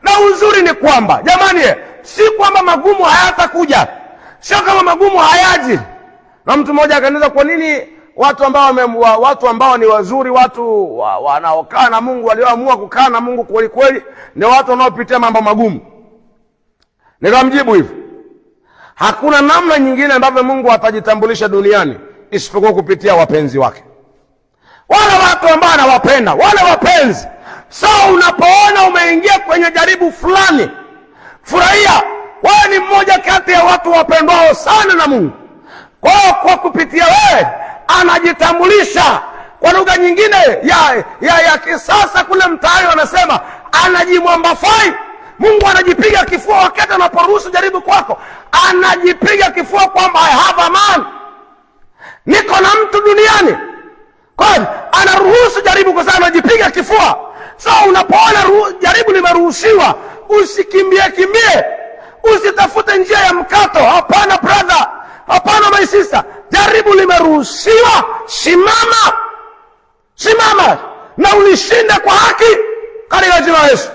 Na uzuri ni kwamba jamani, si kwamba magumu hayatakuja, sio kama magumu hayaji. Na mtu mmoja akaniuliza, kwa nini watu ambao ni wazuri, watu wanaokaa na Mungu, walioamua kukaa na Mungu kweli kweli, ni watu wanaopitia mambo magumu? Nikamjibu hivi, hakuna namna nyingine ambavyo Mungu atajitambulisha duniani isipokuwa kupitia wapenzi wake, wale watu ambao anawapenda, wale wapenzi. So unapoona umeingia kwenye jaribu fulani, furahia, wewe ni mmoja kati ya watu wapendwao sana na Mungu. Kwa kupitia wewe anajitambulisha. Kwa lugha nyingine ya kisasa kule mtaani wanasema anajimwambafai. Mungu anajipiga kifua wakati anaporuhusu jaribu kwako. Anajipiga kifua kwamba I have a man, niko na mtu duniani. Kwa anaruhusu jaribu kwa sababu anajipiga kifua. So unapoona jaribu limeruhusiwa, usikimbie, usitafute njia ya mkato. Hapana brother, hapana my sister, jaribu limeruhusiwa. Simama na ulishinde kwa haki katika jina la Yesu.